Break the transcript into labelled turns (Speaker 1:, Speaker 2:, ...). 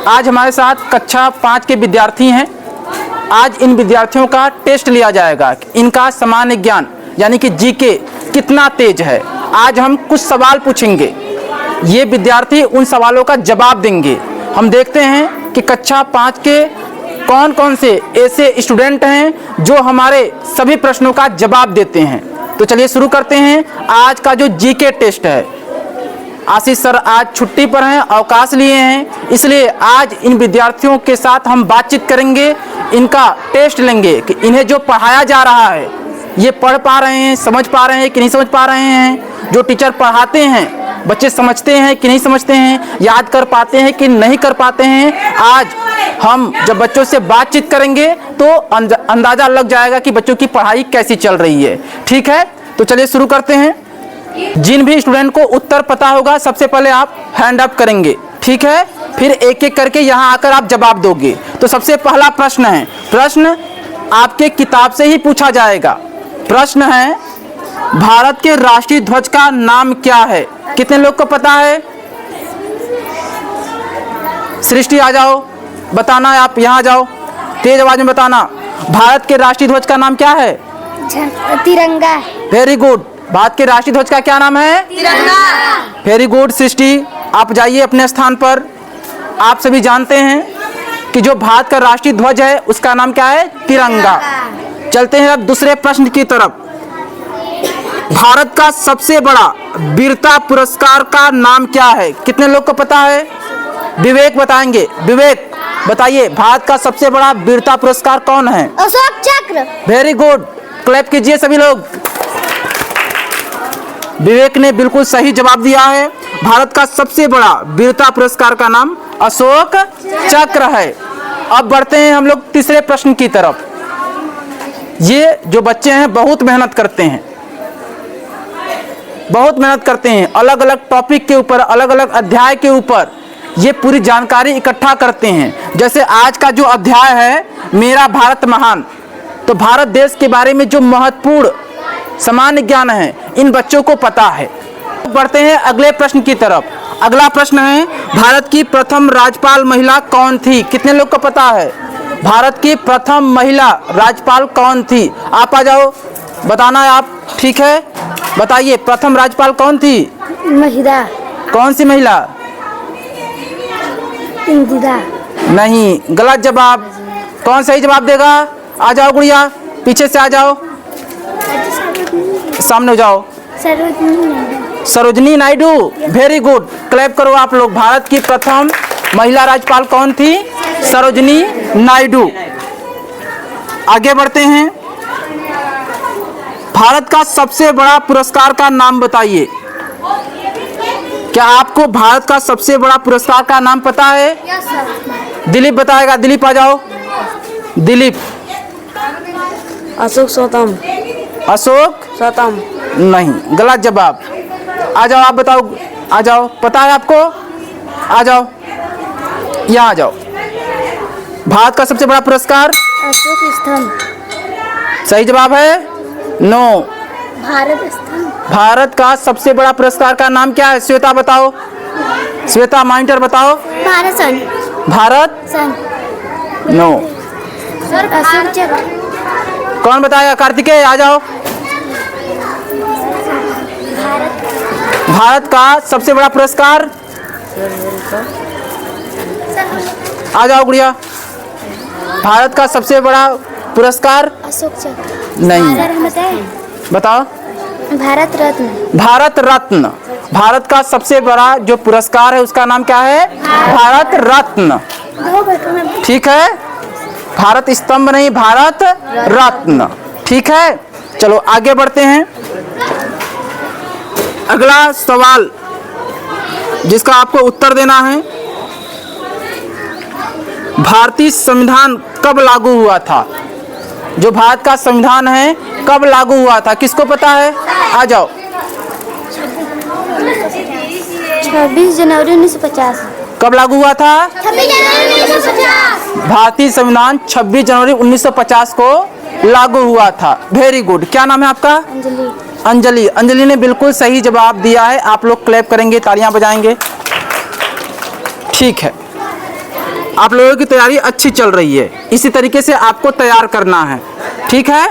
Speaker 1: आज हमारे साथ कक्षा 5 के विद्यार्थी हैं। आज इन विद्यार्थियों का टेस्ट लिया जाएगा। इनका सामान्य ज्ञान यानी कि जीके कितना तेज है। आज हम कुछ सवाल पूछेंगे, ये विद्यार्थी उन सवालों का जवाब देंगे। हम देखते हैं कि कक्षा 5 के कौन कौन से ऐसे स्टूडेंट हैं जो हमारे सभी प्रश्नों का जवाब देते हैं। तो चलिए शुरू करते हैं आज का जो जीके टेस्ट है। आशीष सर आज छुट्टी पर हैं, अवकाश लिए हैं, इसलिए आज इन विद्यार्थियों के साथ हम बातचीत करेंगे, इनका टेस्ट लेंगे कि इन्हें जो पढ़ाया जा रहा है ये पढ़ पा रहे हैं, समझ पा रहे हैं कि नहीं समझ पा रहे हैं। जो टीचर पढ़ाते हैं बच्चे समझते हैं कि नहीं समझते हैं, याद कर पाते हैं कि नहीं कर पाते हैं। आज हम जब बच्चों से बातचीत करेंगे तो अंदाज़ा लग जाएगा कि बच्चों की पढ़ाई कैसी चल रही है। ठीक है, तो चलिए शुरू करते हैं। जिन भी स्टूडेंट को उत्तर पता होगा सबसे पहले आप हैंड अप करेंगे, ठीक है, फिर एक एक करके यहाँ आकर आप जवाब दोगे। तो सबसे पहला प्रश्न है, प्रश्न आपके किताब से ही पूछा जाएगा। प्रश्न है, भारत के राष्ट्रीय ध्वज का नाम क्या है? कितने लोग को पता है? सृष्टि आ जाओ, बताना है, आप यहाँ आ जाओ, तेज आवाज में बताना। भारत के राष्ट्रीय ध्वज का नाम क्या है?
Speaker 2: तिरंगा।
Speaker 1: Very good. भारत के राष्ट्रीय ध्वज का क्या नाम है?
Speaker 2: तिरंगा।
Speaker 1: वेरी गुड सृष्टि, आप जाइए अपने स्थान पर। आप सभी जानते हैं कि जो भारत का राष्ट्रीय ध्वज है उसका नाम क्या है? तिरंगा। चलते हैं अब दूसरे प्रश्न की तरफ। भारत का सबसे बड़ा वीरता पुरस्कार का नाम क्या है? कितने लोग को पता है? विवेक बताएंगे। विवेक बताइए, भारत का सबसे बड़ा वीरता पुरस्कार कौन है?
Speaker 2: अशोक चक्र।
Speaker 1: वेरी गुड, क्लैप कीजिए सभी लोग। विवेक ने बिल्कुल सही जवाब दिया है। भारत का सबसे बड़ा वीरता पुरस्कार का नाम अशोक चक्र है। अब बढ़ते हैं हम लोग तीसरे प्रश्न की तरफ। ये जो बच्चे हैं बहुत मेहनत करते हैं, बहुत मेहनत करते हैं, अलग अलग टॉपिक के ऊपर, अलग अलग अध्याय के ऊपर ये पूरी जानकारी इकट्ठा करते हैं। जैसे आज का जो अध्याय है मेरा भारत महान, तो भारत देश के बारे में जो महत्वपूर्ण सामान्य ज्ञान है इन बच्चों को पता है। बढ़ते हैं अगले प्रश्न की तरफ। अगला प्रश्न है, भारत की प्रथम राज्यपाल महिला कौन थी? कितने लोग को पता है? भारत की प्रथम महिला राज्यपाल कौन थी? आप आ जाओ, बताना है आप, ठीक है, बताइए प्रथम राज्यपाल कौन थी?
Speaker 2: महिला।
Speaker 1: कौन सी महिला?
Speaker 2: इंदिरा।
Speaker 1: नहीं, गलत जवाब। कौन सही जवाब देगा? आ जाओ गुड़िया, पीछे से आ जाओ, सामने हो जाओ। Sarojini Naidu. Very good, clap करो आप लोग। भारत की प्रथम महिला राज्यपाल कौन थी? सरोजनी नायडू। आगे बढ़ते हैं। भारत का सबसे बड़ा पुरस्कार का नाम बताइए। क्या आपको भारत का सबसे बड़ा पुरस्कार का नाम पता है? दिलीप बताएगा। दिलीप आ जाओ। दिलीप।
Speaker 2: अशोक सतम।
Speaker 1: अशोक
Speaker 2: सतम।
Speaker 1: नहीं, गलत जवाब। आ जाओ, आप बताओ, आ जाओ, पता है आपको? आ जाओ, यहाँ आ जाओ। भारत का सबसे बड़ा पुरस्कार?
Speaker 2: अशोक स्तंभ।
Speaker 1: सही जवाब है? नो।
Speaker 2: भारत स्तंभ।
Speaker 1: भारत का सबसे बड़ा पुरस्कार का नाम क्या है? श्वेता बताओ, श्वेता मॉनिटर बताओ।
Speaker 2: भारत सन।
Speaker 1: भारत
Speaker 2: सन।
Speaker 1: नो।
Speaker 2: अशोक चक्र।
Speaker 1: कौन बताएगा? कार्तिकेय आ जाओ। भारत का सबसे बड़ा पुरस्कार? आ जाओ गुड़िया। भारत का सबसे बड़ा पुरस्कार?
Speaker 2: अशोक चक्र।
Speaker 1: नहीं, बताओ।
Speaker 2: भारत रत्न।
Speaker 1: भारत रत्न। भारत का सबसे बड़ा जो पुरस्कार है उसका नाम क्या है? भारत रत्न। ठीक है, भारत स्तंभ नहीं, भारत रत्न। ठीक है, चलो आगे बढ़ते हैं। अगला सवाल जिसका आपको उत्तर देना है, भारतीय संविधान कब लागू हुआ था? जो भारत का संविधान है कब लागू हुआ था, किसको पता है? आ जाओ।
Speaker 2: 26 जनवरी 1950।
Speaker 1: कब लागू हुआ था?
Speaker 2: 26 जनवरी 1950।
Speaker 1: भारतीय संविधान 26 जनवरी 1950 को लागू हुआ था। Very good. क्या नाम है आपका?
Speaker 2: अंजलि।
Speaker 1: अंजलि। अंजलि ने बिल्कुल सही जवाब दिया है। आप लोग क्लैप करेंगे, तालियां बजाएंगे। ठीक है, आप लोगों की तैयारी अच्छी चल रही है, इसी तरीके से आपको तैयार करना है, ठीक है।